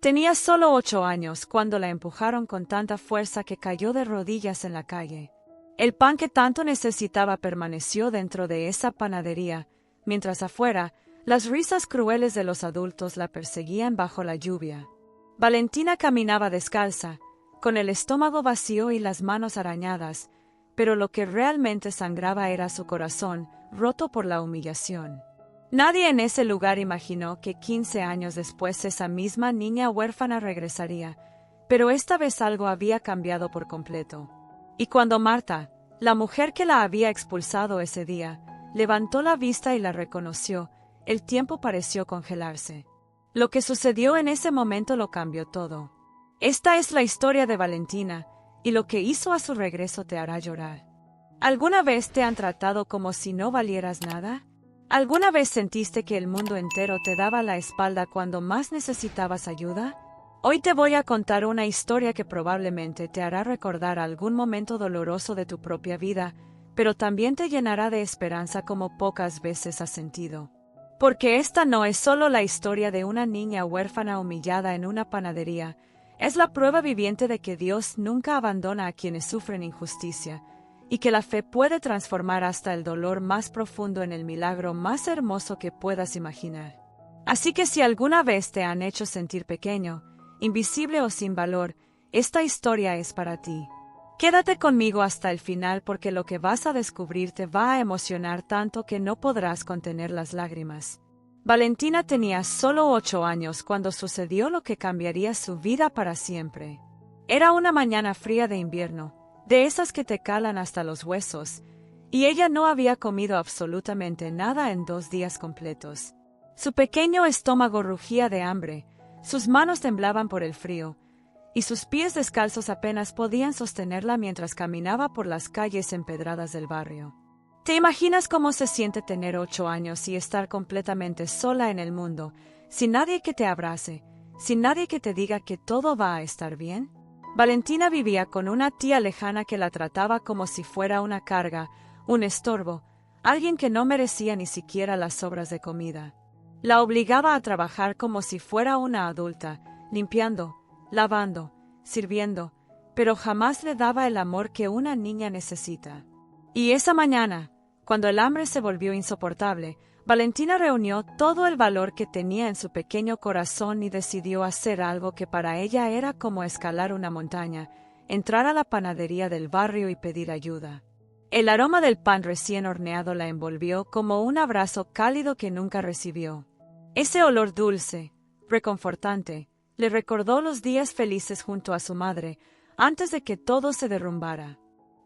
Tenía solo 8 años cuando la empujaron con tanta fuerza que cayó de rodillas en la calle. El pan que tanto necesitaba permaneció dentro de esa panadería, mientras afuera, las risas crueles de los adultos la perseguían bajo la lluvia. Valentina caminaba descalza, con el estómago vacío y las manos arañadas, pero lo que realmente sangraba era su corazón, roto por la humillación. Nadie en ese lugar imaginó que 15 años después esa misma niña huérfana regresaría, pero esta vez algo había cambiado por completo. Y cuando Marta, la mujer que la había expulsado ese día, levantó la vista y la reconoció, el tiempo pareció congelarse. Lo que sucedió en ese momento lo cambió todo. Esta es la historia de Valentina, y lo que hizo a su regreso te hará llorar. ¿Alguna vez te han tratado como si no valieras nada? ¿Alguna vez sentiste que el mundo entero te daba la espalda cuando más necesitabas ayuda? Hoy te voy a contar una historia que probablemente te hará recordar algún momento doloroso de tu propia vida, pero también te llenará de esperanza como pocas veces has sentido. Porque esta no es solo la historia de una niña huérfana humillada en una panadería, es la prueba viviente de que Dios nunca abandona a quienes sufren injusticia, y que la fe puede transformar hasta el dolor más profundo en el milagro más hermoso que puedas imaginar. Así que si alguna vez te han hecho sentir pequeño, invisible o sin valor, esta historia es para ti. Quédate conmigo hasta el final porque lo que vas a descubrir te va a emocionar tanto que no podrás contener las lágrimas. Valentina tenía solo 8 años cuando sucedió lo que cambiaría su vida para siempre. Era una mañana fría de invierno, de esas que te calan hasta los huesos, y ella no había comido absolutamente nada en 2 días completos. Su pequeño estómago rugía de hambre, sus manos temblaban por el frío, y sus pies descalzos apenas podían sostenerla mientras caminaba por las calles empedradas del barrio. ¿Te imaginas cómo se siente tener 8 años y estar completamente sola en el mundo, sin nadie que te abrace, sin nadie que te diga que todo va a estar bien? Valentina vivía con una tía lejana que la trataba como si fuera una carga, un estorbo, alguien que no merecía ni siquiera las sobras de comida. La obligaba a trabajar como si fuera una adulta, limpiando, lavando, sirviendo, pero jamás le daba el amor que una niña necesita. Y esa mañana, cuando el hambre se volvió insoportable, Valentina reunió todo el valor que tenía en su pequeño corazón y decidió hacer algo que para ella era como escalar una montaña, entrar a la panadería del barrio y pedir ayuda. El aroma del pan recién horneado la envolvió como un abrazo cálido que nunca recibió. Ese olor dulce, reconfortante, le recordó los días felices junto a su madre, antes de que todo se derrumbara.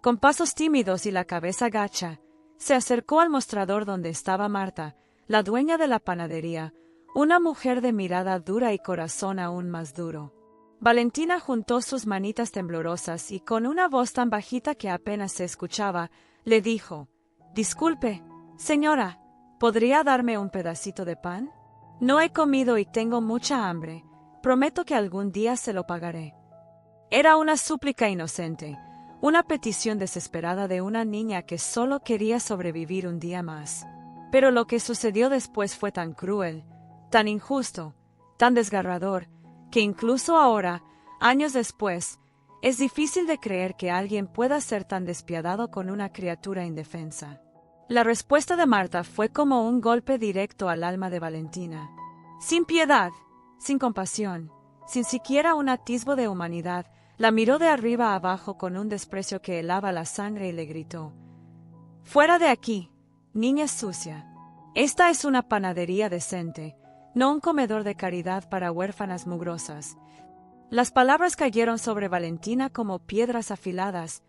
Con pasos tímidos y la cabeza gacha, se acercó al mostrador donde estaba Marta, la dueña de la panadería, una mujer de mirada dura y corazón aún más duro. Valentina juntó sus manitas temblorosas y con una voz tan bajita que apenas se escuchaba, le dijo: «Disculpe, señora, ¿podría darme un pedacito de pan? No he comido y tengo mucha hambre. Prometo que algún día se lo pagaré». Era una súplica inocente, una petición desesperada de una niña que solo quería sobrevivir un día más. Pero lo que sucedió después fue tan cruel, tan injusto, tan desgarrador, que incluso ahora, años después, es difícil de creer que alguien pueda ser tan despiadado con una criatura indefensa. La respuesta de Marta fue como un golpe directo al alma de Valentina. Sin piedad, sin compasión, sin siquiera un atisbo de humanidad, la miró de arriba a abajo con un desprecio que helaba la sangre y le gritó: «Fuera de aquí, niña sucia. Esta es una panadería decente, no un comedor de caridad para huérfanas mugrosas». Las palabras cayeron sobre Valentina como piedras afiladas,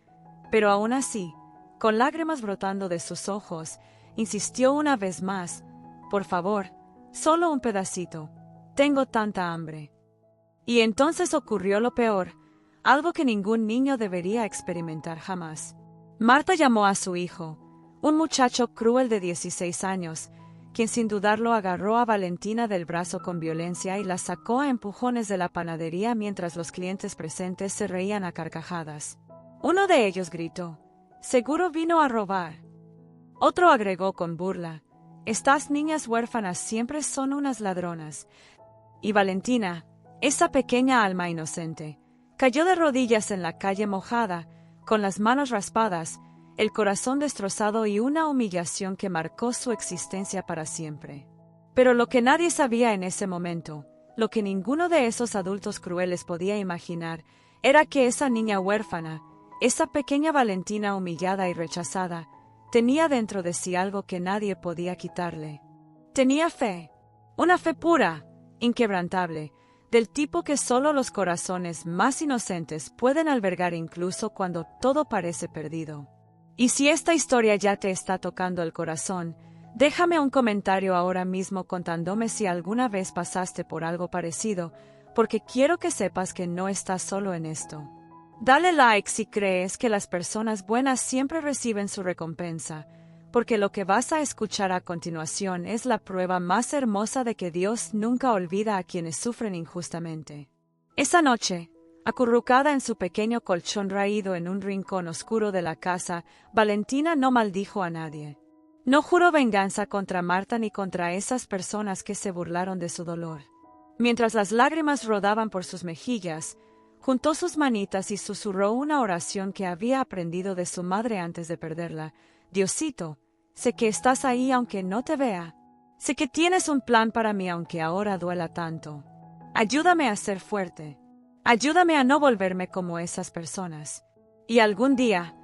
pero aún así, con lágrimas brotando de sus ojos, insistió una vez más: «Por favor, solo un pedacito. Tengo tanta hambre». Y entonces ocurrió lo peor, algo que ningún niño debería experimentar jamás. Marta llamó a su hijo, un muchacho cruel de 16 años, quien sin dudarlo agarró a Valentina del brazo con violencia y la sacó a empujones de la panadería mientras los clientes presentes se reían a carcajadas. Uno de ellos gritó: «Seguro vino a robar». Otro agregó con burla: «Estas niñas huérfanas siempre son unas ladronas». Y Valentina, Esa pequeña alma inocente cayó de rodillas en la calle mojada, con las manos raspadas, el corazón destrozado y una humillación que marcó su existencia para siempre. Pero lo que nadie sabía en ese momento, lo que ninguno de esos adultos crueles podía imaginar, era que esa niña huérfana, esa pequeña Valentina humillada y rechazada, tenía dentro de sí algo que nadie podía quitarle. Tenía fe, una fe pura, inquebrantable, del tipo que solo los corazones más inocentes pueden albergar incluso cuando todo parece perdido. Y si esta historia ya te está tocando el corazón, déjame un comentario ahora mismo contándome si alguna vez pasaste por algo parecido, porque quiero que sepas que no estás solo en esto. Dale like si crees que las personas buenas siempre reciben su recompensa, porque lo que vas a escuchar a continuación es la prueba más hermosa de que Dios nunca olvida a quienes sufren injustamente. Esa noche, acurrucada en su pequeño colchón raído en un rincón oscuro de la casa, Valentina no maldijo a nadie. No juró venganza contra Marta ni contra esas personas que se burlaron de su dolor. Mientras las lágrimas rodaban por sus mejillas, juntó sus manitas y susurró una oración que había aprendido de su madre antes de perderla. Diosito, sé que estás ahí aunque no te vea. Sé que tienes un plan para mí aunque ahora duela tanto. Ayúdame a ser fuerte. Ayúdame a no volverme como esas personas. Y algún día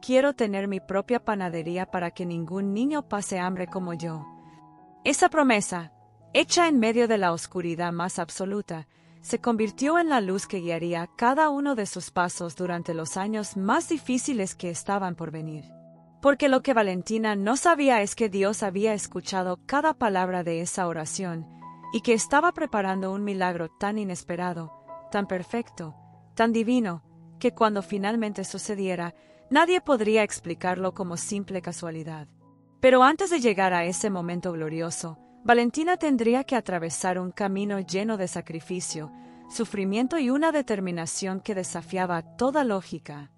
quiero tener mi propia panadería para que ningún niño pase hambre como yo. Esa promesa, hecha en medio de la oscuridad más absoluta, se convirtió en la luz que guiaría cada uno de sus pasos durante los años más difíciles que estaban por venir. Porque lo que Valentina no sabía es que Dios había escuchado cada palabra de esa oración, y que estaba preparando un milagro tan inesperado, tan perfecto, tan divino, que cuando finalmente sucediera, nadie podría explicarlo como simple casualidad. Pero antes de llegar a ese momento glorioso, Valentina tendría que atravesar un camino lleno de sacrificio, sufrimiento y una determinación que desafiaba toda lógica.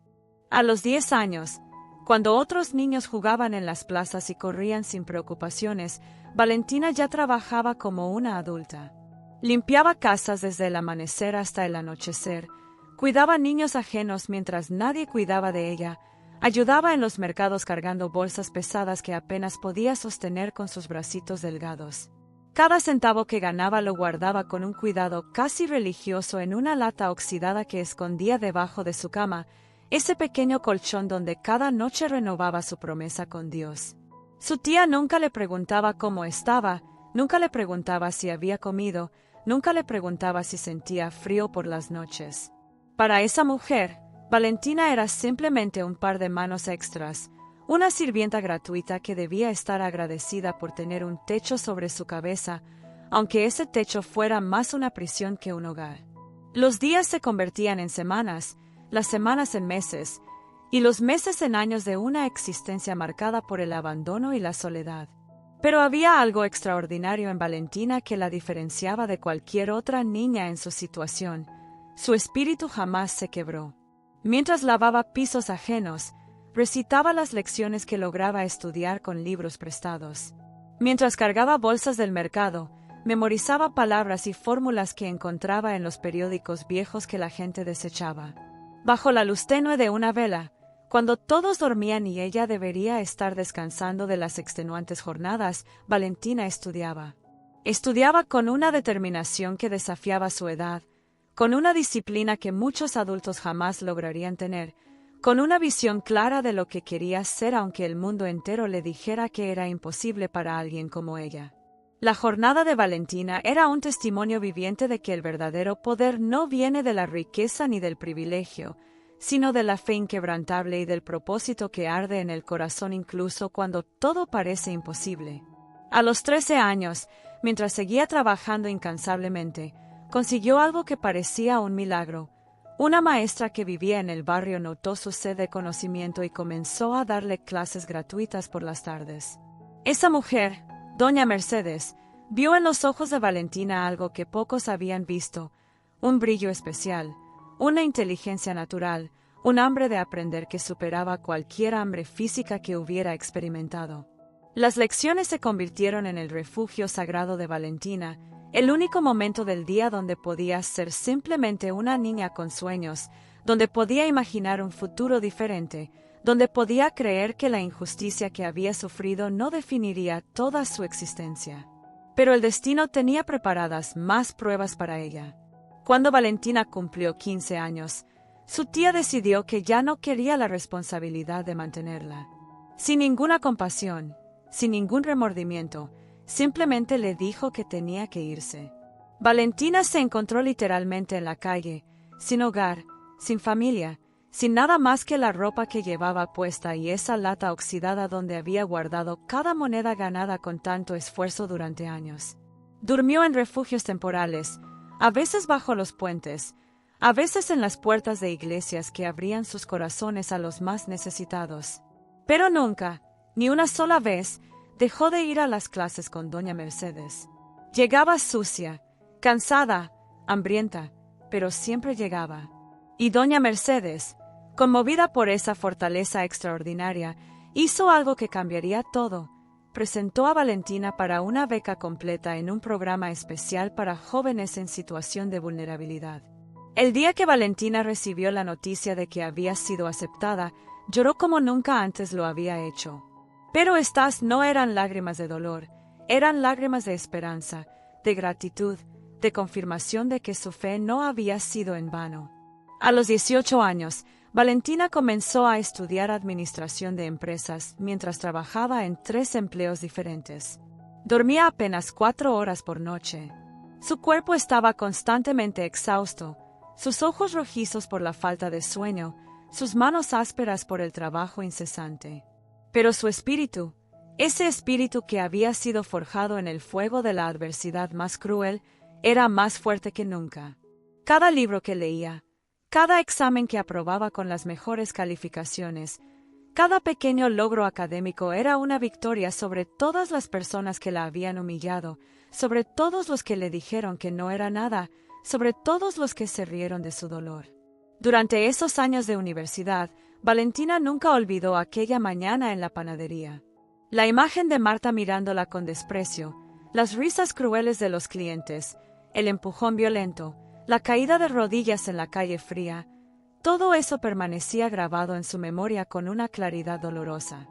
A los 10 años, cuando otros niños jugaban en las plazas y corrían sin preocupaciones, Valentina ya trabajaba como una adulta. Limpiaba casas desde el amanecer hasta el anochecer, cuidaba niños ajenos mientras nadie cuidaba de ella, ayudaba en los mercados cargando bolsas pesadas que apenas podía sostener con sus bracitos delgados. Cada centavo que ganaba lo guardaba con un cuidado casi religioso en una lata oxidada que escondía debajo de su cama, ese pequeño colchón donde cada noche renovaba su promesa con Dios. Su tía nunca le preguntaba cómo estaba, nunca le preguntaba si había comido, nunca le preguntaba si sentía frío por las noches. Para esa mujer, Valentina era simplemente un par de manos extras, una sirvienta gratuita que debía estar agradecida por tener un techo sobre su cabeza, aunque ese techo fuera más una prisión que un hogar. Los días se convertían en semanas, las semanas en meses, y los meses en años de una existencia marcada por el abandono y la soledad. Pero había algo extraordinario en Valentina que la diferenciaba de cualquier otra niña en su situación. Su espíritu jamás se quebró. Mientras lavaba pisos ajenos, recitaba las lecciones que lograba estudiar con libros prestados. Mientras cargaba bolsas del mercado, memorizaba palabras y fórmulas que encontraba en los periódicos viejos que la gente desechaba. Bajo la luz tenue de una vela, cuando todos dormían y ella debería estar descansando de las extenuantes jornadas, Valentina estudiaba. Estudiaba con una determinación que desafiaba su edad, con una disciplina que muchos adultos jamás lograrían tener, con una visión clara de lo que quería ser aunque el mundo entero le dijera que era imposible para alguien como ella. La jornada de Valentina era un testimonio viviente de que el verdadero poder no viene de la riqueza ni del privilegio, sino de la fe inquebrantable y del propósito que arde en el corazón incluso cuando todo parece imposible. A los 13 años, mientras seguía trabajando incansablemente, consiguió algo que parecía un milagro. Una maestra que vivía en el barrio notó su sed de conocimiento y comenzó a darle clases gratuitas por las tardes. Esa mujer, doña Mercedes, vio en los ojos de Valentina algo que pocos habían visto, un brillo especial, una inteligencia natural, un hambre de aprender que superaba cualquier hambre física que hubiera experimentado. Las lecciones se convirtieron en el refugio sagrado de Valentina, El único momento del día donde podía ser simplemente una niña con sueños, donde podía imaginar un futuro diferente, donde podía creer que la injusticia que había sufrido no definiría toda su existencia. Pero el destino tenía preparadas más pruebas para ella. Cuando Valentina cumplió 15 años, su tía decidió que ya no quería la responsabilidad de mantenerla. Sin ninguna compasión, sin ningún remordimiento, simplemente le dijo que tenía que irse. Valentina se encontró literalmente en la calle, sin hogar, sin familia, sin nada más que la ropa que llevaba puesta y esa lata oxidada donde había guardado cada moneda ganada con tanto esfuerzo durante años. Durmió en refugios temporales, a veces bajo los puentes, a veces en las puertas de iglesias que abrían sus corazones a los más necesitados. Pero nunca, ni una sola vez, dejó de ir a las clases con doña Mercedes. Llegaba sucia, cansada, hambrienta, pero siempre llegaba. Y doña Mercedes, conmovida por esa fortaleza extraordinaria, hizo algo que cambiaría todo. Presentó a Valentina para una beca completa en un programa especial para jóvenes en situación de vulnerabilidad. El día que Valentina recibió la noticia de que había sido aceptada, lloró como nunca antes lo había hecho. Pero estas no eran lágrimas de dolor, eran lágrimas de esperanza, de gratitud, de confirmación de que su fe no había sido en vano. A los 18 años, Valentina comenzó a estudiar administración de empresas mientras trabajaba en 3 empleos diferentes. Dormía apenas 4 horas por noche. Su cuerpo estaba constantemente exhausto, sus ojos rojizos por la falta de sueño, sus manos ásperas por el trabajo incesante. Pero su espíritu, ese espíritu que había sido forjado en el fuego de la adversidad más cruel, era más fuerte que nunca. Cada libro que leía, cada examen que aprobaba con las mejores calificaciones, cada pequeño logro académico era una victoria sobre todas las personas que la habían humillado, sobre todos los que le dijeron que no era nada, sobre todos los que se rieron de su dolor. Durante esos años de universidad, Valentina nunca olvidó aquella mañana en la panadería. La imagen de Marta mirándola con desprecio, las risas crueles de los clientes, el empujón violento, la caída de rodillas en la calle fría, todo eso permanecía grabado en su memoria con una claridad dolorosa.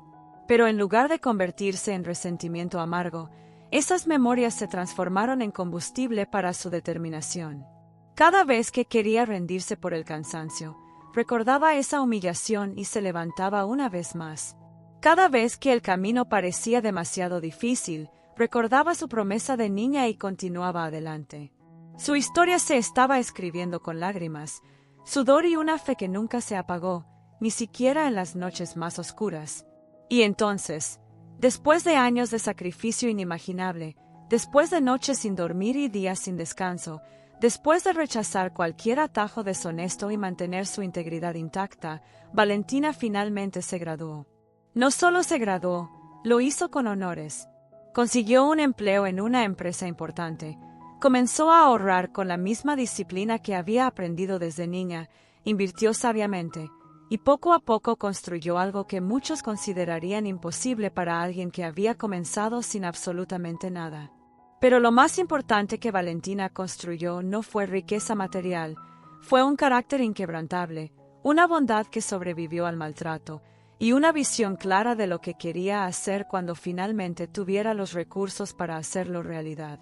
Pero en lugar de convertirse en resentimiento amargo, esas memorias se transformaron en combustible para su determinación. Cada vez que quería rendirse por el cansancio, recordaba esa humillación y se levantaba una vez más. Cada vez que el camino parecía demasiado difícil, recordaba su promesa de niña y continuaba adelante. Su historia se estaba escribiendo con lágrimas, sudor y una fe que nunca se apagó, ni siquiera en las noches más oscuras. Y entonces, después de años de sacrificio inimaginable, después de noches sin dormir y días sin descanso, después de rechazar cualquier atajo deshonesto y mantener su integridad intacta, Valentina finalmente se graduó. No solo se graduó, lo hizo con honores. Consiguió un empleo en una empresa importante. Comenzó a ahorrar con la misma disciplina que había aprendido desde niña, invirtió sabiamente, y poco a poco construyó algo que muchos considerarían imposible para alguien que había comenzado sin absolutamente nada. Pero lo más importante que Valentina construyó no fue riqueza material, fue un carácter inquebrantable, una bondad que sobrevivió al maltrato, y una visión clara de lo que quería hacer cuando finalmente tuviera los recursos para hacerlo realidad.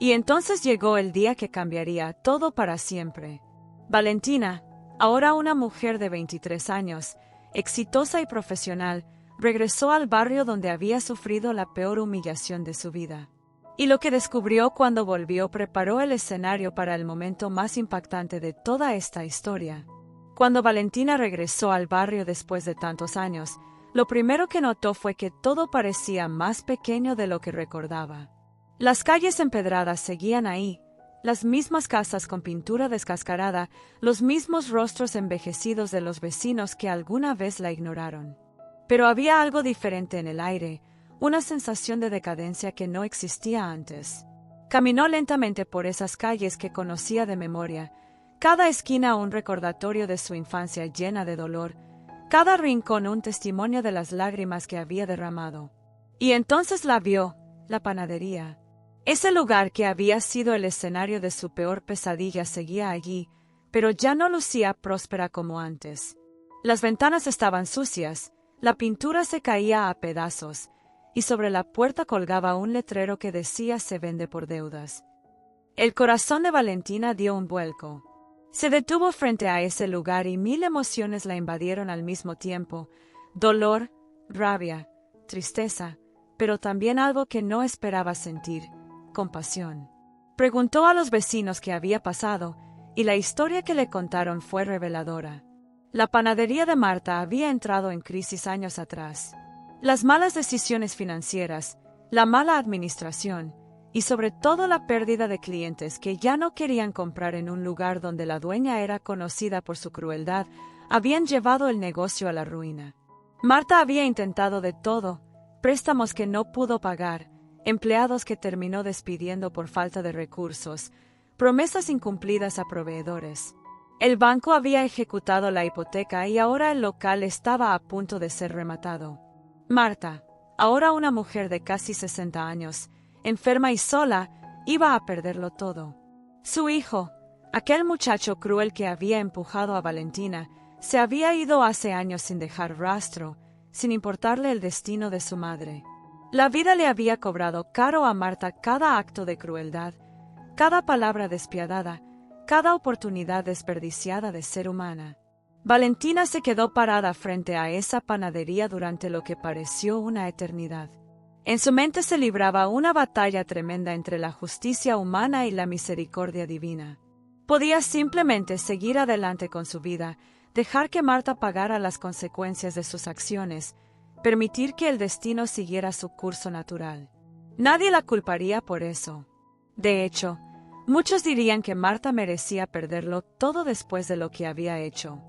Y entonces llegó el día que cambiaría todo para siempre. Valentina, ahora una mujer de 23 años, exitosa y profesional, regresó al barrio donde había sufrido la peor humillación de su vida. Y lo que descubrió cuando volvió preparó el escenario para el momento más impactante de toda esta historia. Cuando Valentina regresó al barrio después de tantos años, lo primero que notó fue que todo parecía más pequeño de lo que recordaba. Las calles empedradas seguían ahí, las mismas casas con pintura descascarada, los mismos rostros envejecidos de los vecinos que alguna vez la ignoraron. Pero había algo diferente en el aire, una sensación de decadencia que no existía antes. Caminó lentamente por esas calles que conocía de memoria, cada esquina un recordatorio de su infancia llena de dolor, cada rincón un testimonio de las lágrimas que había derramado. Y entonces la vio, la panadería. Ese lugar que había sido el escenario de su peor pesadilla seguía allí, pero ya no lucía próspera como antes. Las ventanas estaban sucias, la pintura se caía a pedazos, y sobre la puerta colgaba un letrero que decía "Se vende por deudas". El corazón de Valentina dio un vuelco. Se detuvo frente a ese lugar y 1000 emociones la invadieron al mismo tiempo: dolor, rabia, tristeza, pero también algo que no esperaba sentir: compasión. Preguntó a los vecinos qué había pasado, y la historia que le contaron fue reveladora. La panadería de Marta había entrado en crisis años atrás. Las malas decisiones financieras, la mala administración y sobre todo la pérdida de clientes que ya no querían comprar en un lugar donde la dueña era conocida por su crueldad, habían llevado el negocio a la ruina. Marta había intentado de todo: préstamos que no pudo pagar, empleados que terminó despidiendo por falta de recursos, promesas incumplidas a proveedores. El banco había ejecutado la hipoteca y ahora el local estaba a punto de ser rematado. Marta, ahora una mujer de casi 60 años, enferma y sola, iba a perderlo todo. Su hijo, aquel muchacho cruel que había empujado a Valentina, se había ido hace años sin dejar rastro, sin importarle el destino de su madre. La vida le había cobrado caro a Marta cada acto de crueldad, cada palabra despiadada, cada oportunidad desperdiciada de ser humana. Valentina se quedó parada frente a esa panadería durante lo que pareció una eternidad. En su mente se libraba una batalla tremenda entre la justicia humana y la misericordia divina. Podía simplemente seguir adelante con su vida, dejar que Marta pagara las consecuencias de sus acciones, permitir que el destino siguiera su curso natural. Nadie la culparía por eso. De hecho, muchos dirían que Marta merecía perderlo todo después de lo que había hecho.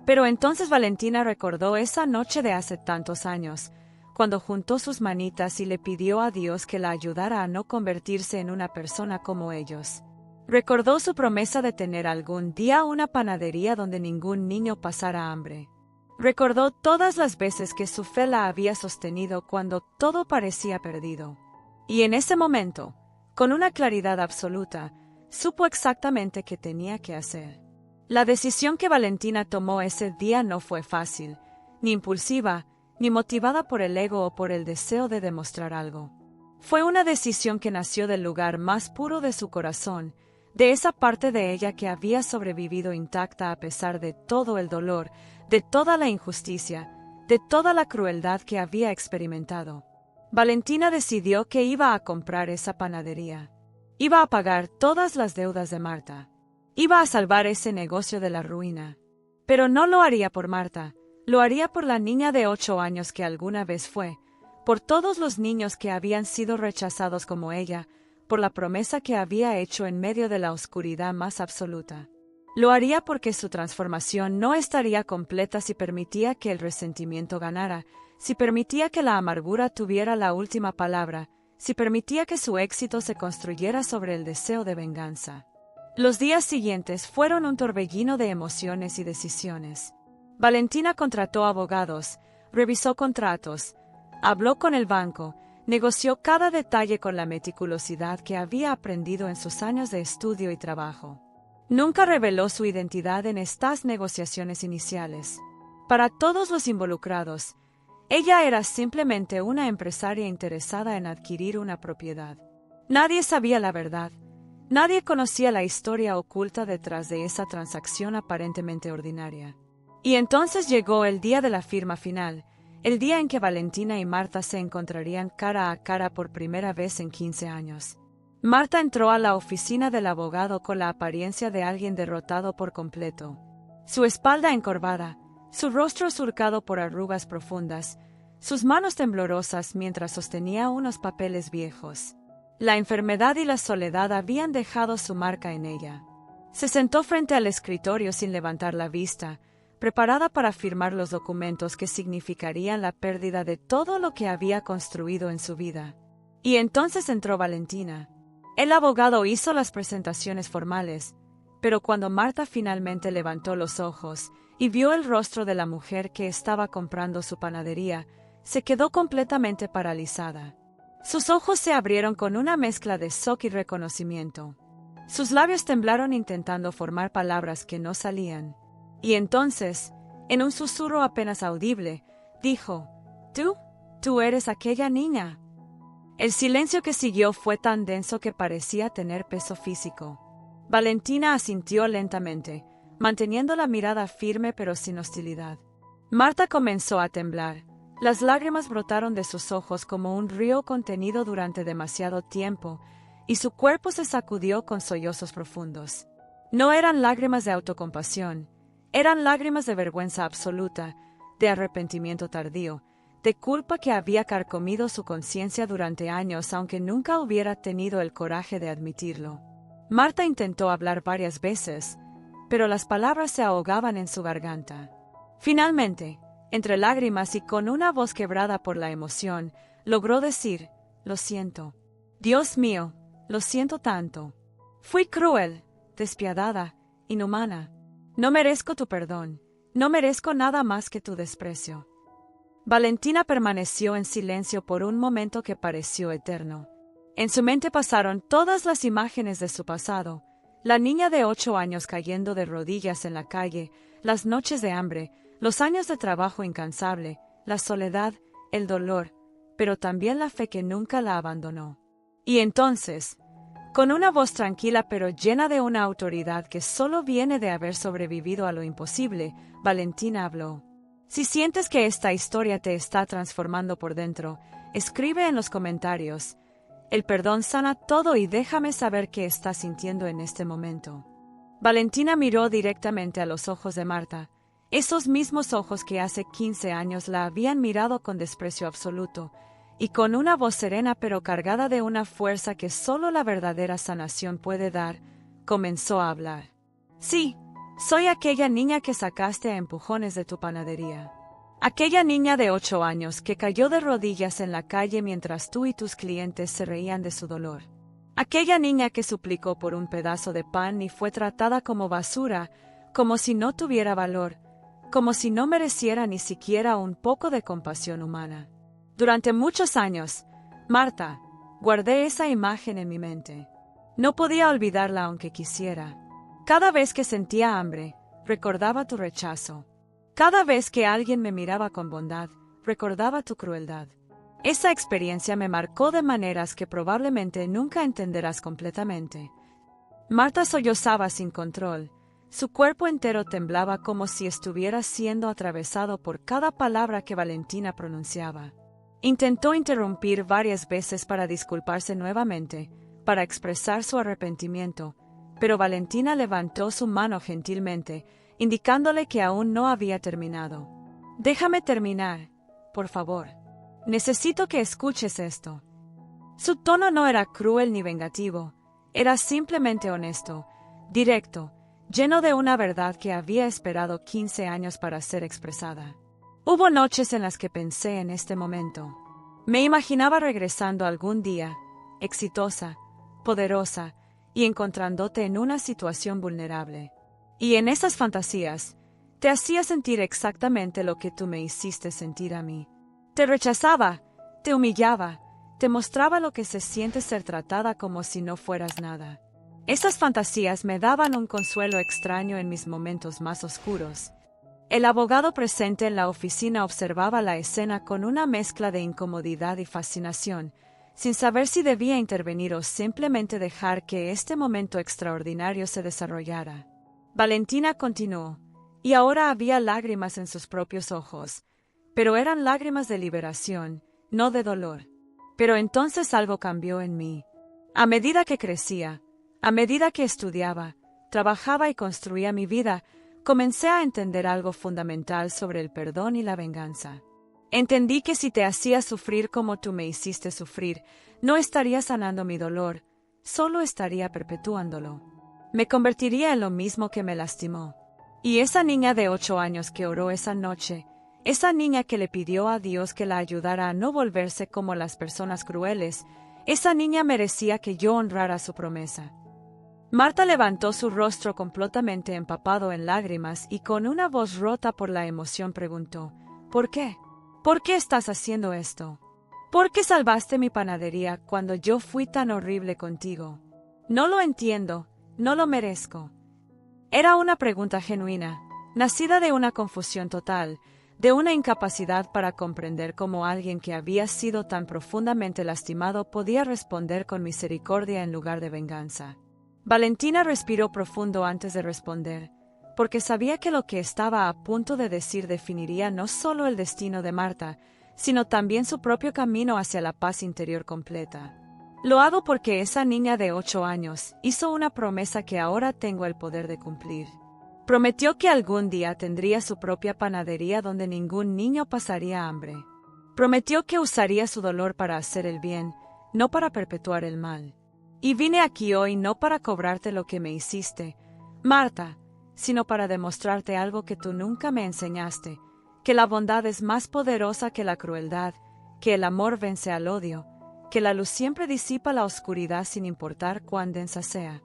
Pero entonces Valentina recordó esa noche de hace tantos años, cuando juntó sus manitas y le pidió a Dios que la ayudara a no convertirse en una persona como ellos. Recordó su promesa de tener algún día una panadería donde ningún niño pasara hambre. Recordó todas las veces que su fe la había sostenido cuando todo parecía perdido. Y en ese momento, con una claridad absoluta, supo exactamente qué tenía que hacer. La decisión que Valentina tomó ese día no fue fácil, ni impulsiva, ni motivada por el ego o por el deseo de demostrar algo. Fue una decisión que nació del lugar más puro de su corazón, de esa parte de ella que había sobrevivido intacta a pesar de todo el dolor, de toda la injusticia, de toda la crueldad que había experimentado. Valentina decidió que iba a comprar esa panadería. Iba a pagar todas las deudas de Marta. Iba a salvar ese negocio de la ruina. Pero no lo haría por Marta, lo haría por la niña de 8 años que alguna vez fue, por todos los niños que habían sido rechazados como ella, por la promesa que había hecho en medio de la oscuridad más absoluta. Lo haría porque su transformación no estaría completa si permitía que el resentimiento ganara, si permitía que la amargura tuviera la última palabra, si permitía que su éxito se construyera sobre el deseo de venganza. Los días siguientes fueron un torbellino de emociones y decisiones. Valentina contrató abogados, revisó contratos, habló con el banco, negoció cada detalle con la meticulosidad que había aprendido en sus años de estudio y trabajo. Nunca reveló su identidad en estas negociaciones iniciales. Para todos los involucrados, ella era simplemente una empresaria interesada en adquirir una propiedad. Nadie sabía la verdad. Nadie conocía la historia oculta detrás de esa transacción aparentemente ordinaria. Y entonces llegó el día de la firma final, el día en que Valentina y Marta se encontrarían cara a cara por primera vez en 15 años. Marta entró a la oficina del abogado con la apariencia de alguien derrotado por completo. Su espalda encorvada, su rostro surcado por arrugas profundas, sus manos temblorosas mientras sostenía unos papeles viejos. La enfermedad y la soledad habían dejado su marca en ella. Se sentó frente al escritorio sin levantar la vista, preparada para firmar los documentos que significarían la pérdida de todo lo que había construido en su vida. Y entonces entró Valentina. El abogado hizo las presentaciones formales, pero cuando Marta finalmente levantó los ojos y vio el rostro de la mujer que estaba comprando su panadería, se quedó completamente paralizada. Sus ojos se abrieron con una mezcla de shock y reconocimiento. Sus labios temblaron intentando formar palabras que no salían. Y entonces, en un susurro apenas audible, dijo: Tú eres aquella niña. El silencio que siguió fue tan denso que parecía tener peso físico. Valentina asintió lentamente, manteniendo la mirada firme pero sin hostilidad. Marta comenzó a temblar. Las lágrimas brotaron de sus ojos como un río contenido durante demasiado tiempo, y su cuerpo se sacudió con sollozos profundos. No eran lágrimas de autocompasión, eran lágrimas de vergüenza absoluta, de arrepentimiento tardío, de culpa que había carcomido su conciencia durante años aunque nunca hubiera tenido el coraje de admitirlo. Marta intentó hablar varias veces, pero las palabras se ahogaban en su garganta. Finalmente, entre lágrimas y con una voz quebrada por la emoción, logró decir: «Lo siento. Dios mío, lo siento tanto. Fui cruel, despiadada, inhumana. No merezco tu perdón, no merezco nada más que tu desprecio». Valentina permaneció en silencio por un momento que pareció eterno. En su mente pasaron todas las imágenes de su pasado: la niña de 8 años cayendo de rodillas en la calle, las noches de hambre, los años de trabajo incansable, la soledad, el dolor, pero también la fe que nunca la abandonó. Y entonces, con una voz tranquila pero llena de una autoridad que solo viene de haber sobrevivido a lo imposible, Valentina habló. Si sientes que esta historia te está transformando por dentro, escribe en los comentarios: «El perdón sana todo» y déjame saber qué estás sintiendo en este momento. Valentina miró directamente a los ojos de Marta, esos mismos ojos que hace 15 años la habían mirado con desprecio absoluto, y con una voz serena pero cargada de una fuerza que solo la verdadera sanación puede dar, comenzó a hablar. «Sí, soy aquella niña que sacaste a empujones de tu panadería. Aquella niña de 8 años que cayó de rodillas en la calle mientras tú y tus clientes se reían de su dolor. Aquella niña que suplicó por un pedazo de pan y fue tratada como basura, como si no tuviera valor, como si no mereciera ni siquiera un poco de compasión humana. Durante muchos años, Marta, guardé esa imagen en mi mente. No podía olvidarla aunque quisiera. Cada vez que sentía hambre, recordaba tu rechazo. Cada vez que alguien me miraba con bondad, recordaba tu crueldad. Esa experiencia me marcó de maneras que probablemente nunca entenderás completamente». Marta sollozaba sin control. Su cuerpo entero temblaba como si estuviera siendo atravesado por cada palabra que Valentina pronunciaba. Intentó interrumpir varias veces para disculparse nuevamente, para expresar su arrepentimiento, pero Valentina levantó su mano gentilmente, indicándole que aún no había terminado. «Déjame terminar, por favor. Necesito que escuches esto». Su tono no era cruel ni vengativo, era simplemente honesto, directo, lleno de una verdad que había esperado 15 años para ser expresada. Hubo noches en las que pensé en este momento. Me imaginaba regresando algún día, exitosa, poderosa, y encontrándote en una situación vulnerable. Y en esas fantasías, te hacía sentir exactamente lo que tú me hiciste sentir a mí. Te rechazaba, te humillaba, te mostraba lo que se siente ser tratada como si no fueras nada. Esas fantasías me daban un consuelo extraño en mis momentos más oscuros. El abogado presente en la oficina observaba la escena con una mezcla de incomodidad y fascinación, sin saber si debía intervenir o simplemente dejar que este momento extraordinario se desarrollara. Valentina continuó, y ahora había lágrimas en sus propios ojos, pero eran lágrimas de liberación, no de dolor. Pero entonces algo cambió en mí. A medida que crecía, a medida que estudiaba, trabajaba y construía mi vida, comencé a entender algo fundamental sobre el perdón y la venganza. Entendí que si te hacía sufrir como tú me hiciste sufrir, no estaría sanando mi dolor, solo estaría perpetuándolo. Me convertiría en lo mismo que me lastimó. Y esa niña de 8 años que oró esa noche, esa niña que le pidió a Dios que la ayudara a no volverse como las personas crueles, esa niña merecía que yo honrara su promesa. Marta levantó su rostro completamente empapado en lágrimas y con una voz rota por la emoción preguntó: «¿Por qué? ¿Por qué estás haciendo esto? ¿Por qué salvaste mi panadería cuando yo fui tan horrible contigo? No lo entiendo, no lo merezco. Era una pregunta genuina, nacida de una confusión total, de una incapacidad para comprender cómo alguien que había sido tan profundamente lastimado podía responder con misericordia en lugar de venganza. Valentina respiró profundo antes de responder, porque sabía que lo que estaba a punto de decir definiría no solo el destino de Marta, sino también su propio camino hacia la paz interior completa. Lo hago porque esa niña de 8 años hizo una promesa que ahora tengo el poder de cumplir. Prometió que algún día tendría su propia panadería donde ningún niño pasaría hambre. Prometió que usaría su dolor para hacer el bien, no para perpetuar el mal. Y vine aquí hoy no para cobrarte lo que me hiciste, Marta, sino para demostrarte algo que tú nunca me enseñaste, que la bondad es más poderosa que la crueldad, que el amor vence al odio, que la luz siempre disipa la oscuridad sin importar cuán densa sea.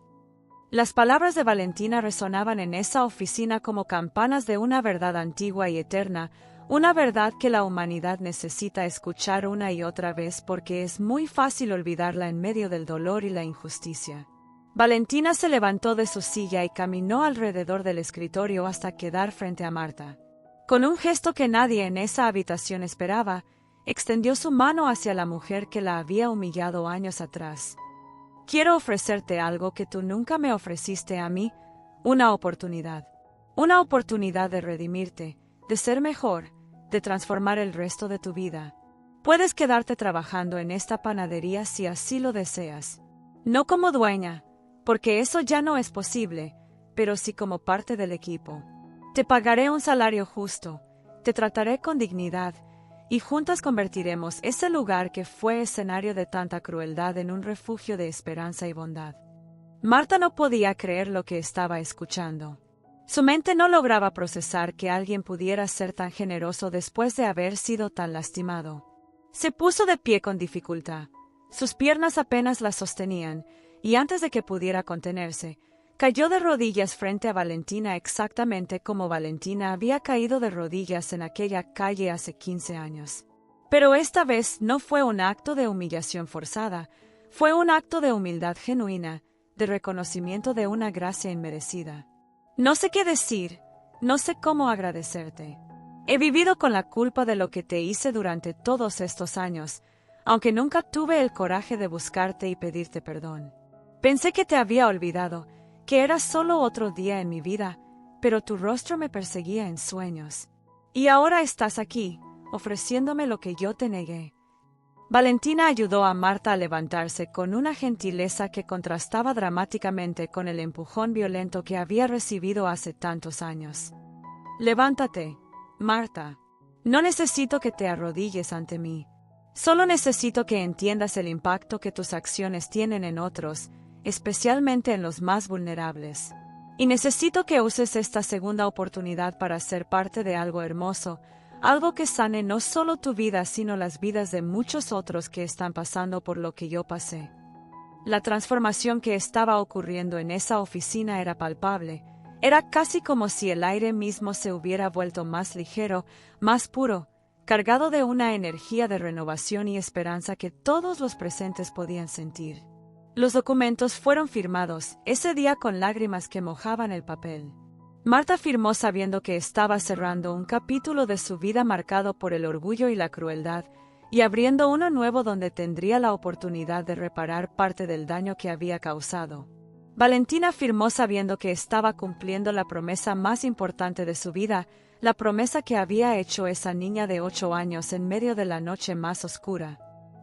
Las palabras de Valentina resonaban en esa oficina como campanas de una verdad antigua y eterna, una verdad que la humanidad necesita escuchar una y otra vez porque es muy fácil olvidarla en medio del dolor y la injusticia. Valentina se levantó de su silla y caminó alrededor del escritorio hasta quedar frente a Marta. Con un gesto que nadie en esa habitación esperaba, extendió su mano hacia la mujer que la había humillado años atrás. Quiero ofrecerte algo que tú nunca me ofreciste a mí, una oportunidad. Una oportunidad de redimirte, de ser mejor, de transformar el resto de tu vida. Puedes quedarte trabajando en esta panadería si así lo deseas. No como dueña, porque eso ya no es posible, pero sí como parte del equipo. Te pagaré un salario justo, te trataré con dignidad, y juntas convertiremos ese lugar que fue escenario de tanta crueldad en un refugio de esperanza y bondad. Marta no podía creer lo que estaba escuchando. Su mente no lograba procesar que alguien pudiera ser tan generoso después de haber sido tan lastimado. Se puso de pie con dificultad. Sus piernas apenas la sostenían, y antes de que pudiera contenerse, cayó de rodillas frente a Valentina exactamente como Valentina había caído de rodillas en aquella calle hace 15 años. Pero esta vez no fue un acto de humillación forzada, fue un acto de humildad genuina, de reconocimiento de una gracia inmerecida. No sé qué decir, no sé cómo agradecerte. He vivido con la culpa de lo que te hice durante todos estos años, aunque nunca tuve el coraje de buscarte y pedirte perdón. Pensé que te había olvidado, que era solo otro día en mi vida, pero tu rostro me perseguía en sueños. Y ahora estás aquí, ofreciéndome lo que yo te negué. Valentina ayudó a Marta a levantarse con una gentileza que contrastaba dramáticamente con el empujón violento que había recibido hace tantos años. Levántate, Marta. No necesito que te arrodilles ante mí. Solo necesito que entiendas el impacto que tus acciones tienen en otros, especialmente en los más vulnerables. Y necesito que uses esta segunda oportunidad para ser parte de algo hermoso, algo que sane no solo tu vida sino las vidas de muchos otros que están pasando por lo que yo pasé. La transformación que estaba ocurriendo en esa oficina era palpable, era casi como si el aire mismo se hubiera vuelto más ligero, más puro, cargado de una energía de renovación y esperanza que todos los presentes podían sentir. Los documentos fueron firmados, ese día con lágrimas que mojaban el papel. Marta firmó sabiendo que estaba cerrando un capítulo de su vida marcado por el orgullo y la crueldad, y abriendo uno nuevo donde tendría la oportunidad de reparar parte del daño que había causado. Valentina firmó sabiendo que estaba cumpliendo la promesa más importante de su vida, la promesa que había hecho esa niña de 8 años en medio de la noche más oscura.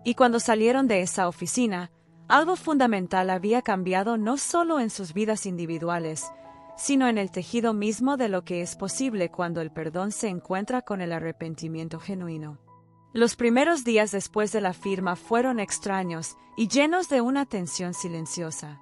Y cuando salieron de esa oficina, algo fundamental había cambiado no solo en sus vidas individuales, sino en el tejido mismo de lo que es posible cuando el perdón se encuentra con el arrepentimiento genuino. Los primeros días después de la firma fueron extraños y llenos de una tensión silenciosa.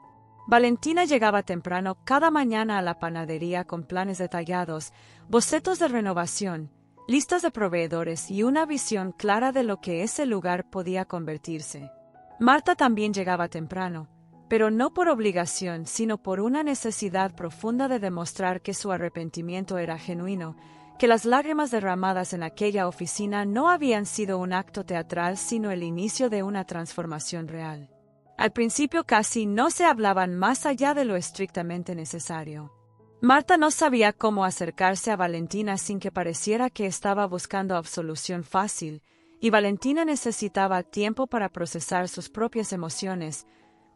Valentina llegaba temprano cada mañana a la panadería con planes detallados, bocetos de renovación, listas de proveedores y una visión clara de lo que ese lugar podía convertirse. Marta también llegaba temprano, pero no por obligación, sino por una necesidad profunda de demostrar que su arrepentimiento era genuino, que las lágrimas derramadas en aquella oficina no habían sido un acto teatral, sino el inicio de una transformación real. Al principio casi no se hablaban más allá de lo estrictamente necesario. Marta no sabía cómo acercarse a Valentina sin que pareciera que estaba buscando absolución fácil, y Valentina necesitaba tiempo para procesar sus propias emociones,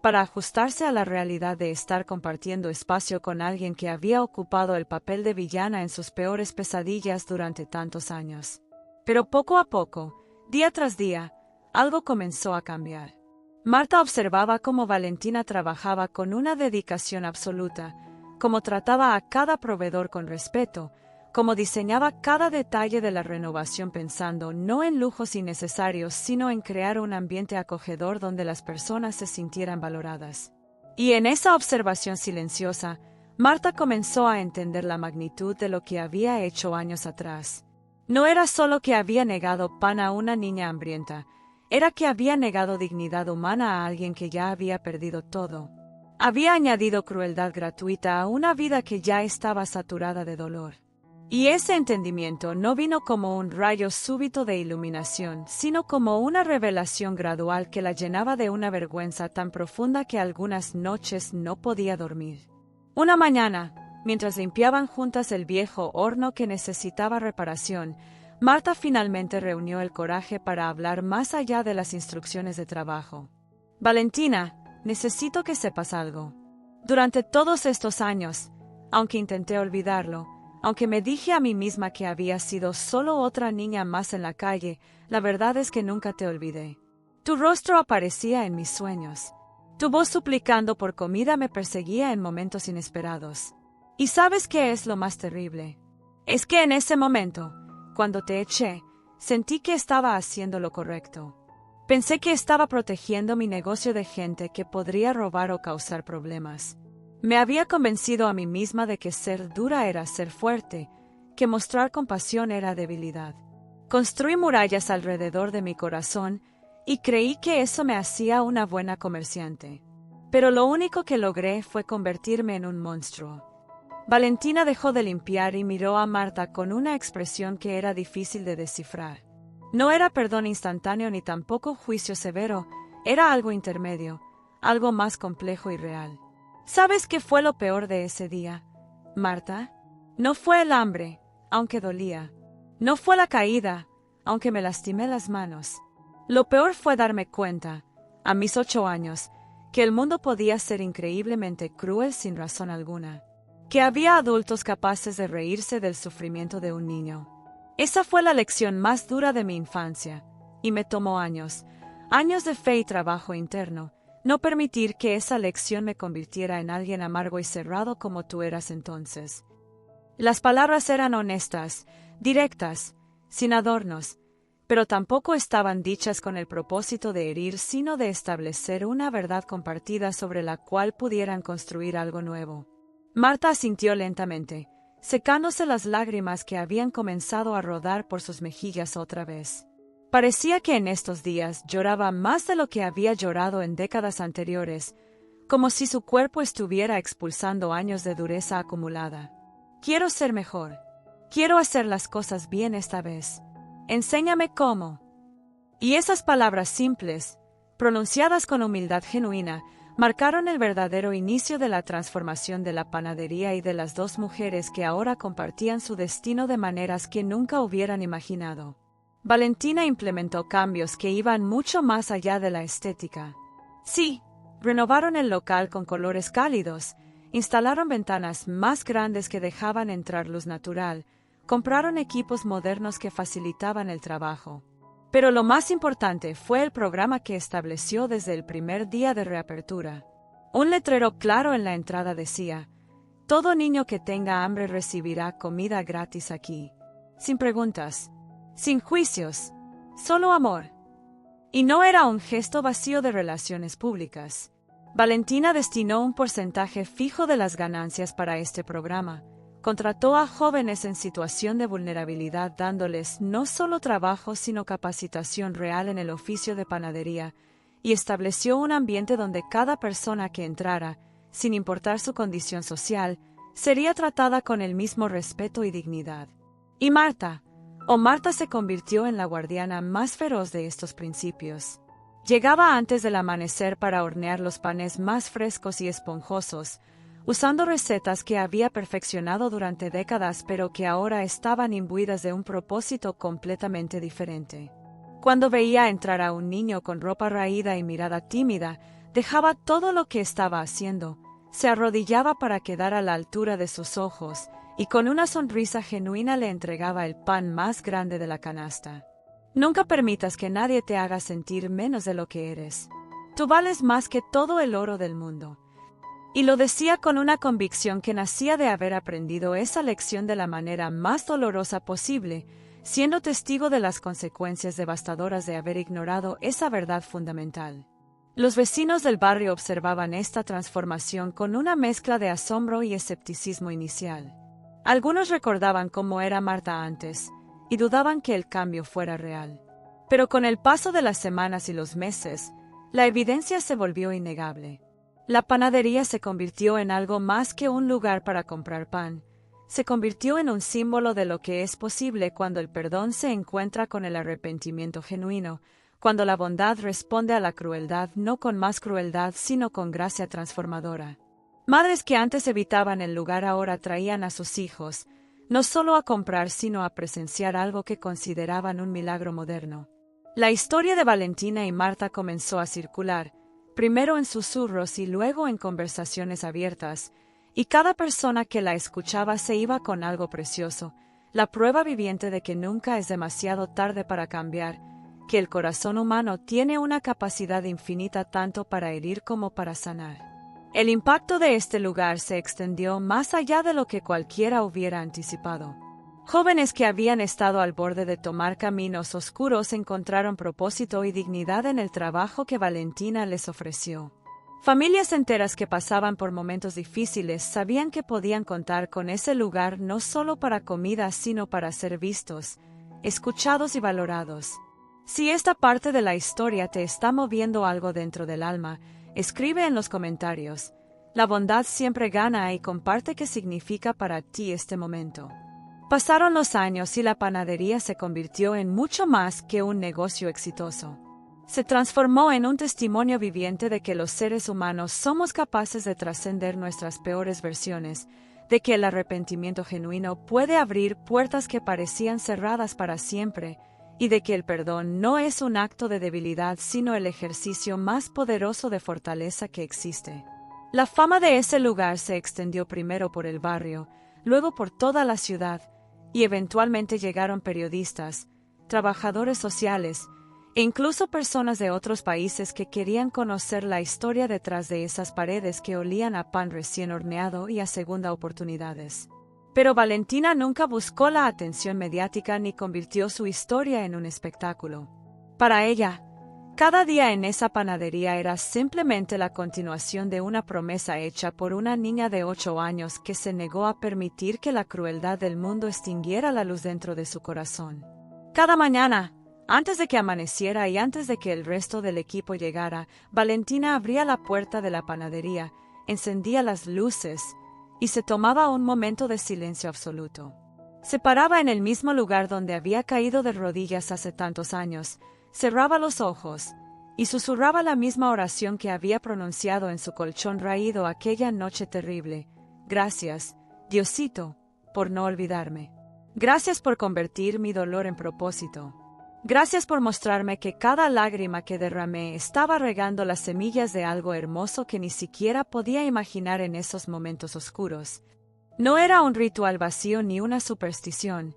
para ajustarse a la realidad de estar compartiendo espacio con alguien que había ocupado el papel de villana en sus peores pesadillas durante tantos años. Pero poco a poco, día tras día, algo comenzó a cambiar. Marta observaba cómo Valentina trabajaba con una dedicación absoluta, cómo trataba a cada proveedor con respeto, cómo diseñaba cada detalle de la renovación pensando no en lujos innecesarios, sino en crear un ambiente acogedor donde las personas se sintieran valoradas. Y en esa observación silenciosa, Marta comenzó a entender la magnitud de lo que había hecho años atrás. No era solo que había negado pan a una niña hambrienta, era que había negado dignidad humana a alguien que ya había perdido todo. Había añadido crueldad gratuita a una vida que ya estaba saturada de dolor. Y ese entendimiento no vino como un rayo súbito de iluminación, sino como una revelación gradual que la llenaba de una vergüenza tan profunda que algunas noches no podía dormir. Una mañana, mientras limpiaban juntas el viejo horno que necesitaba reparación, Marta finalmente reunió el coraje para hablar más allá de las instrucciones de trabajo. Valentina, necesito que sepas algo. Durante todos estos años, aunque intenté olvidarlo, aunque me dije a mí misma que había sido solo otra niña más en la calle, la verdad es que nunca te olvidé. Tu rostro aparecía en mis sueños. Tu voz suplicando por comida me perseguía en momentos inesperados. ¿Y sabes qué es lo más terrible? Es que en ese momento, cuando te eché, sentí que estaba haciendo lo correcto. Pensé que estaba protegiendo mi negocio de gente que podría robar o causar problemas. Me había convencido a mí misma de que ser dura era ser fuerte, que mostrar compasión era debilidad. Construí murallas alrededor de mi corazón y creí que eso me hacía una buena comerciante. Pero lo único que logré fue convertirme en un monstruo. Valentina dejó de limpiar y miró a Marta con una expresión que era difícil de descifrar. No era perdón instantáneo ni tampoco juicio severo, era algo intermedio, algo más complejo y real. ¿Sabes qué fue lo peor de ese día, Marta? No fue el hambre, aunque dolía. No fue la caída, aunque me lastimé las manos. Lo peor fue darme cuenta, a mis 8 años, que el mundo podía ser increíblemente cruel sin razón alguna. Que había adultos capaces de reírse del sufrimiento de un niño. Esa fue la lección más dura de mi infancia, y me tomó años de fe y trabajo interno, no permitir que esa lección me convirtiera en alguien amargo y cerrado como tú eras entonces. Las palabras eran honestas, directas, sin adornos, pero tampoco estaban dichas con el propósito de herir, sino de establecer una verdad compartida sobre la cual pudieran construir algo nuevo. Marta asintió lentamente, secándose las lágrimas que habían comenzado a rodar por sus mejillas otra vez. Parecía que en estos días lloraba más de lo que había llorado en décadas anteriores, como si su cuerpo estuviera expulsando años de dureza acumulada. Quiero ser mejor. Quiero hacer las cosas bien esta vez. Enséñame cómo. Y esas palabras simples, pronunciadas con humildad genuina, marcaron el verdadero inicio de la transformación de la panadería y de las dos mujeres que ahora compartían su destino de maneras que nunca hubieran imaginado. Valentina implementó cambios que iban mucho más allá de la estética. Sí, renovaron el local con colores cálidos, instalaron ventanas más grandes que dejaban entrar luz natural, compraron equipos modernos que facilitaban el trabajo. Pero lo más importante fue el programa que estableció desde el primer día de reapertura. Un letrero claro en la entrada decía: todo niño que tenga hambre recibirá comida gratis aquí. Sin preguntas. Sin juicios, solo amor. Y no era un gesto vacío de relaciones públicas. Valentina destinó un porcentaje fijo de las ganancias para este programa. Contrató a jóvenes en situación de vulnerabilidad dándoles no solo trabajo sino capacitación real en el oficio de panadería, y estableció un ambiente donde cada persona que entrara, sin importar su condición social, sería tratada con el mismo respeto y dignidad. Y Marta, Marta se convirtió en la guardiana más feroz de estos principios. Llegaba antes del amanecer para hornear los panes más frescos y esponjosos, usando recetas que había perfeccionado durante décadas pero que ahora estaban imbuidas de un propósito completamente diferente. Cuando veía entrar a un niño con ropa raída y mirada tímida, dejaba todo lo que estaba haciendo, se arrodillaba para quedar a la altura de sus ojos, y con una sonrisa genuina le entregaba el pan más grande de la canasta. Nunca permitas que nadie te haga sentir menos de lo que eres. Tú vales más que todo el oro del mundo. Y lo decía con una convicción que nacía de haber aprendido esa lección de la manera más dolorosa posible, siendo testigo de las consecuencias devastadoras de haber ignorado esa verdad fundamental. Los vecinos del barrio observaban esta transformación con una mezcla de asombro y escepticismo inicial. Algunos recordaban cómo era Marta antes, y dudaban que el cambio fuera real. Pero con el paso de las semanas y los meses, la evidencia se volvió innegable. La panadería se convirtió en algo más que un lugar para comprar pan. Se convirtió en un símbolo de lo que es posible cuando el perdón se encuentra con el arrepentimiento genuino, cuando la bondad responde a la crueldad no con más crueldad sino con gracia transformadora. Madres que antes evitaban el lugar ahora traían a sus hijos, no solo a comprar sino a presenciar algo que consideraban un milagro moderno. La historia de Valentina y Marta comenzó a circular, primero en susurros y luego en conversaciones abiertas, y cada persona que la escuchaba se iba con algo precioso, la prueba viviente de que nunca es demasiado tarde para cambiar, que el corazón humano tiene una capacidad infinita tanto para herir como para sanar. El impacto de este lugar se extendió más allá de lo que cualquiera hubiera anticipado. Jóvenes que habían estado al borde de tomar caminos oscuros encontraron propósito y dignidad en el trabajo que Valentina les ofreció. Familias enteras que pasaban por momentos difíciles sabían que podían contar con ese lugar no solo para comida sino para ser vistos, escuchados y valorados. Si esta parte de la historia te está moviendo algo dentro del alma, escribe en los comentarios. La bondad siempre gana y comparte qué significa para ti este momento. Pasaron los años y la panadería se convirtió en mucho más que un negocio exitoso. Se transformó en un testimonio viviente de que los seres humanos somos capaces de trascender nuestras peores versiones, de que el arrepentimiento genuino puede abrir puertas que parecían cerradas para siempre, y de que el perdón no es un acto de debilidad sino el ejercicio más poderoso de fortaleza que existe. La fama de ese lugar se extendió primero por el barrio, luego por toda la ciudad, y eventualmente llegaron periodistas, trabajadores sociales, e incluso personas de otros países que querían conocer la historia detrás de esas paredes que olían a pan recién horneado y a segunda oportunidades. Pero Valentina nunca buscó la atención mediática ni convirtió su historia en un espectáculo. Para ella, cada día en esa panadería era simplemente la continuación de una promesa hecha por una niña de 8 años que se negó a permitir que la crueldad del mundo extinguiera la luz dentro de su corazón. Cada mañana, antes de que amaneciera y antes de que el resto del equipo llegara, Valentina abría la puerta de la panadería, encendía las luces y se tomaba un momento de silencio absoluto. Se paraba en el mismo lugar donde había caído de rodillas hace tantos años, cerraba los ojos y susurraba la misma oración que había pronunciado en su colchón raído aquella noche terrible. Gracias, Diosito, por no olvidarme. Gracias por convertir mi dolor en propósito. Gracias por mostrarme que cada lágrima que derramé estaba regando las semillas de algo hermoso que ni siquiera podía imaginar en esos momentos oscuros. No era un ritual vacío ni una superstición.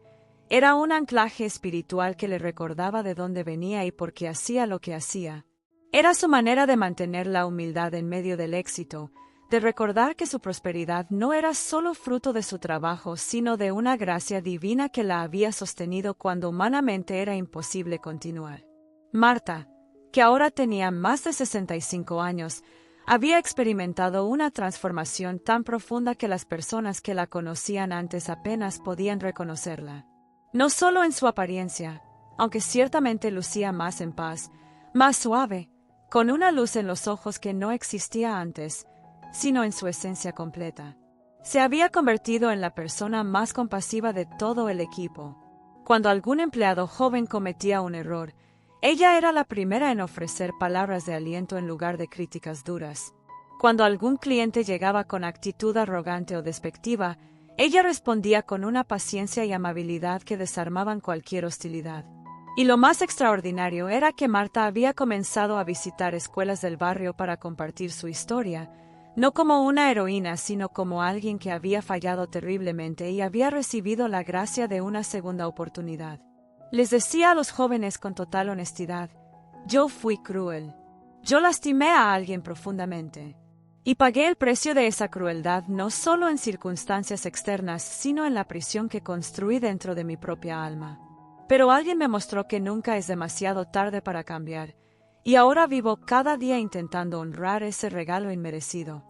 Era un anclaje espiritual que le recordaba de dónde venía y por qué hacía lo que hacía. Era su manera de mantener la humildad en medio del éxito, de recordar que su prosperidad no era solo fruto de su trabajo, sino de una gracia divina que la había sostenido cuando humanamente era imposible continuar. Marta, que ahora tenía más de 65 años, había experimentado una transformación tan profunda que las personas que la conocían antes apenas podían reconocerla. No solo en su apariencia, aunque ciertamente lucía más en paz, más suave, con una luz en los ojos que no existía antes, sino en su esencia completa. Se había convertido en la persona más compasiva de todo el equipo. Cuando algún empleado joven cometía un error, ella era la primera en ofrecer palabras de aliento en lugar de críticas duras. Cuando algún cliente llegaba con actitud arrogante o despectiva, ella respondía con una paciencia y amabilidad que desarmaban cualquier hostilidad. Y lo más extraordinario era que Marta había comenzado a visitar escuelas del barrio para compartir su historia, no como una heroína, sino como alguien que había fallado terriblemente y había recibido la gracia de una segunda oportunidad. Les decía a los jóvenes con total honestidad: yo fui cruel. Yo lastimé a alguien profundamente. Y pagué el precio de esa crueldad no solo en circunstancias externas, sino en la prisión que construí dentro de mi propia alma. Pero alguien me mostró que nunca es demasiado tarde para cambiar, y ahora vivo cada día intentando honrar ese regalo inmerecido.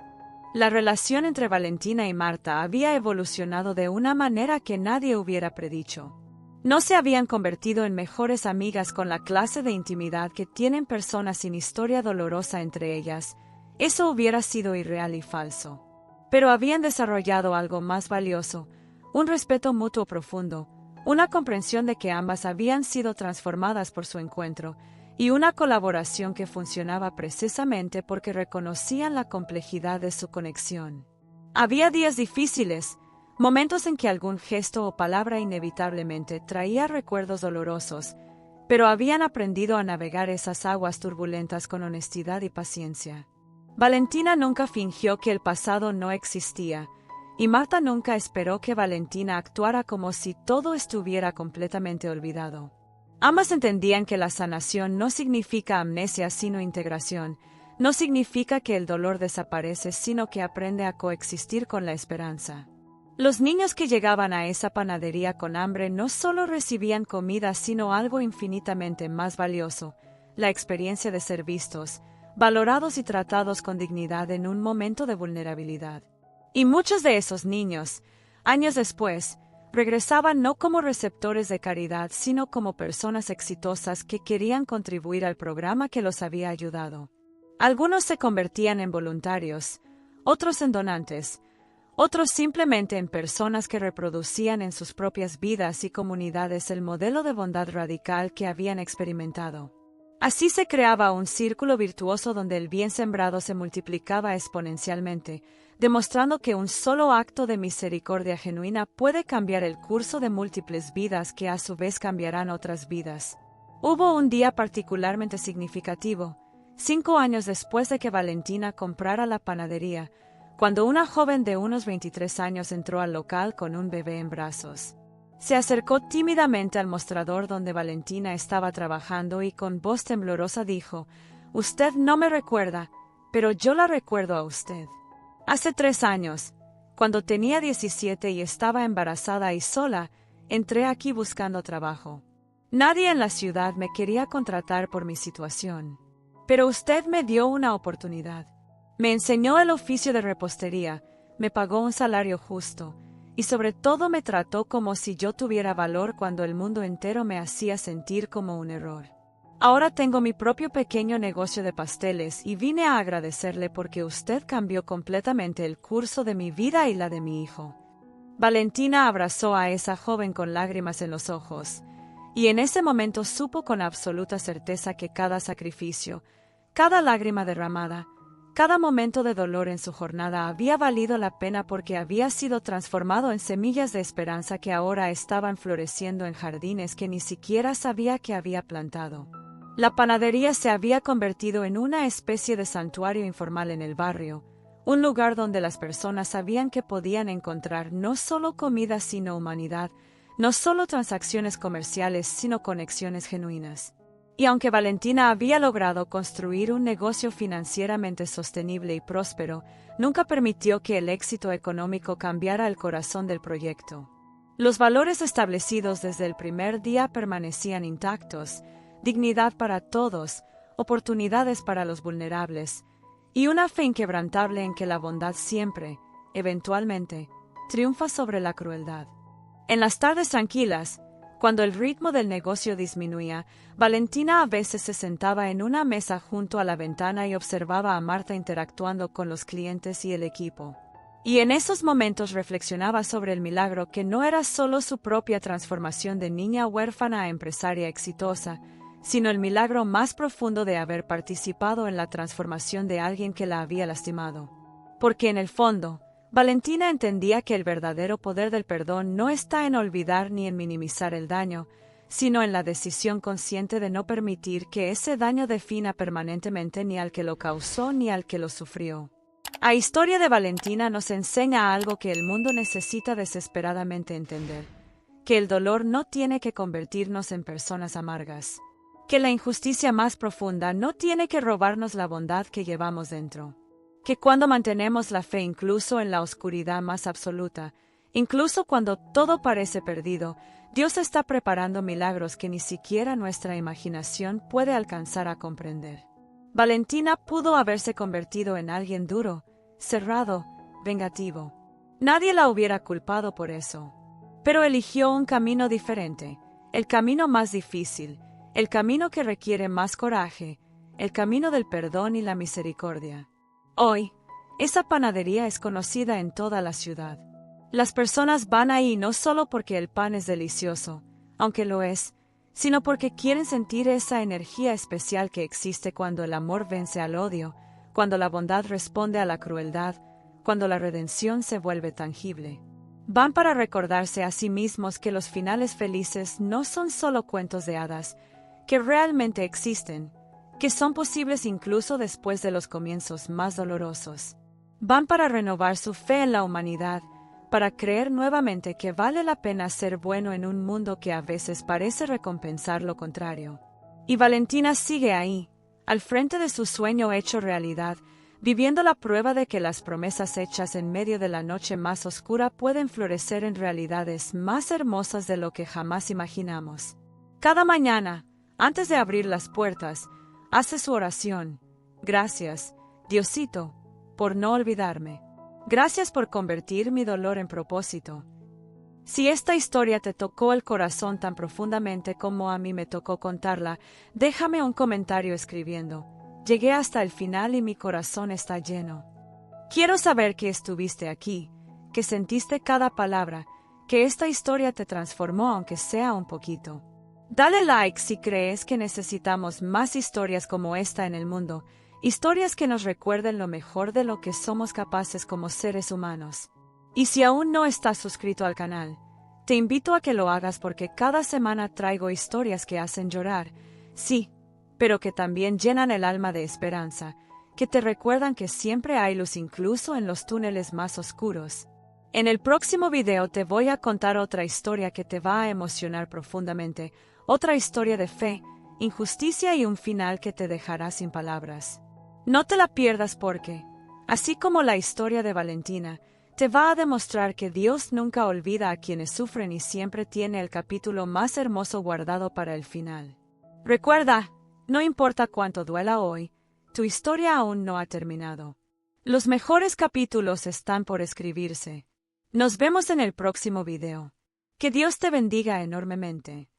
La relación entre Valentina y Marta había evolucionado de una manera que nadie hubiera predicho. No se habían convertido en mejores amigas con la clase de intimidad que tienen personas sin historia dolorosa entre ellas. Eso hubiera sido irreal y falso. Pero habían desarrollado algo más valioso, un respeto mutuo profundo, una comprensión de que ambas habían sido transformadas por su encuentro, y una colaboración que funcionaba precisamente porque reconocían la complejidad de su conexión. Había días difíciles, momentos en que algún gesto o palabra inevitablemente traía recuerdos dolorosos, pero habían aprendido a navegar esas aguas turbulentas con honestidad y paciencia. Valentina nunca fingió que el pasado no existía, y Marta nunca esperó que Valentina actuara como si todo estuviera completamente olvidado. Ambas entendían que la sanación no significa amnesia sino integración, no significa que el dolor desaparece sino que aprende a coexistir con la esperanza. Los niños que llegaban a esa panadería con hambre no solo recibían comida sino algo infinitamente más valioso, la experiencia de ser vistos, valorados y tratados con dignidad en un momento de vulnerabilidad. Y muchos de esos niños, años después, regresaban no como receptores de caridad, sino como personas exitosas que querían contribuir al programa que los había ayudado. Algunos se convertían en voluntarios, otros en donantes, otros simplemente en personas que reproducían en sus propias vidas y comunidades el modelo de bondad radical que habían experimentado. Así se creaba un círculo virtuoso donde el bien sembrado se multiplicaba exponencialmente, demostrando que un solo acto de misericordia genuina puede cambiar el curso de múltiples vidas que a su vez cambiarán otras vidas. Hubo un día particularmente significativo, 5 años después de que Valentina comprara la panadería, cuando una joven de unos 23 años entró al local con un bebé en brazos. Se acercó tímidamente al mostrador donde Valentina estaba trabajando y con voz temblorosa dijo: «Usted no me recuerda, pero yo la recuerdo a usted. Hace 3 años, cuando tenía 17 y estaba embarazada y sola, entré aquí buscando trabajo. Nadie en la ciudad me quería contratar por mi situación. Pero usted me dio una oportunidad. Me enseñó el oficio de repostería, me pagó un salario justo, y sobre todo me trató como si yo tuviera valor cuando el mundo entero me hacía sentir como un error. Ahora tengo mi propio pequeño negocio de pasteles y vine a agradecerle porque usted cambió completamente el curso de mi vida y la de mi hijo». Valentina abrazó a esa joven con lágrimas en los ojos, y en ese momento supo con absoluta certeza que cada sacrificio, cada lágrima derramada, cada momento de dolor en su jornada había valido la pena porque había sido transformado en semillas de esperanza que ahora estaban floreciendo en jardines que ni siquiera sabía que había plantado. La panadería se había convertido en una especie de santuario informal en el barrio, un lugar donde las personas sabían que podían encontrar no solo comida sino humanidad, no solo transacciones comerciales sino conexiones genuinas. Y aunque Valentina había logrado construir un negocio financieramente sostenible y próspero, nunca permitió que el éxito económico cambiara el corazón del proyecto. Los valores establecidos desde el primer día permanecían intactos: dignidad para todos, oportunidades para los vulnerables, y una fe inquebrantable en que la bondad siempre, eventualmente, triunfa sobre la crueldad. En las tardes tranquilas, cuando el ritmo del negocio disminuía, Valentina a veces se sentaba en una mesa junto a la ventana y observaba a Marta interactuando con los clientes y el equipo. Y en esos momentos reflexionaba sobre el milagro que no era solo su propia transformación de niña huérfana a empresaria exitosa, sino el milagro más profundo de haber participado en la transformación de alguien que la había lastimado. Porque en el fondo, Valentina entendía que el verdadero poder del perdón no está en olvidar ni en minimizar el daño, sino en la decisión consciente de no permitir que ese daño defina permanentemente ni al que lo causó ni al que lo sufrió. La historia de Valentina nos enseña algo que el mundo necesita desesperadamente entender: que el dolor no tiene que convertirnos en personas amargas, que la injusticia más profunda no tiene que robarnos la bondad que llevamos dentro, que cuando mantenemos la fe incluso en la oscuridad más absoluta, incluso cuando todo parece perdido, Dios está preparando milagros que ni siquiera nuestra imaginación puede alcanzar a comprender. Valentina pudo haberse convertido en alguien duro, cerrado, vengativo. Nadie la hubiera culpado por eso. Pero eligió un camino diferente, el camino más difícil, el camino que requiere más coraje, el camino del perdón y la misericordia. Hoy, esa panadería es conocida en toda la ciudad. Las personas van ahí no solo porque el pan es delicioso, aunque lo es, sino porque quieren sentir esa energía especial que existe cuando el amor vence al odio, cuando la bondad responde a la crueldad, cuando la redención se vuelve tangible. Van para recordarse a sí mismos que los finales felices no son solo cuentos de hadas, que realmente existen, que son posibles incluso después de los comienzos más dolorosos. Van para renovar su fe en la humanidad, para creer nuevamente que vale la pena ser bueno en un mundo que a veces parece recompensar lo contrario. Y Valentina sigue ahí, al frente de su sueño hecho realidad, viviendo la prueba de que las promesas hechas en medio de la noche más oscura pueden florecer en realidades más hermosas de lo que jamás imaginamos. Cada mañana, antes de abrir las puertas, hace su oración: gracias, Diosito, por no olvidarme. Gracias por convertir mi dolor en propósito. Si esta historia te tocó el corazón tan profundamente como a mí me tocó contarla, déjame un comentario escribiendo: llegué hasta el final y mi corazón está lleno. Quiero saber que estuviste aquí, que sentiste cada palabra, que esta historia te transformó aunque sea un poquito. Dale like si crees que necesitamos más historias como esta en el mundo, historias que nos recuerden lo mejor de lo que somos capaces como seres humanos. Y si aún no estás suscrito al canal, te invito a que lo hagas porque cada semana traigo historias que hacen llorar, sí, pero que también llenan el alma de esperanza, que te recuerdan que siempre hay luz incluso en los túneles más oscuros. En el próximo video te voy a contar otra historia que te va a emocionar profundamente, otra historia de fe, injusticia y un final que te dejará sin palabras. No te la pierdas porque, así como la historia de Valentina, te va a demostrar que Dios nunca olvida a quienes sufren y siempre tiene el capítulo más hermoso guardado para el final. Recuerda, no importa cuánto duela hoy, tu historia aún no ha terminado. Los mejores capítulos están por escribirse. Nos vemos en el próximo video. Que Dios te bendiga enormemente.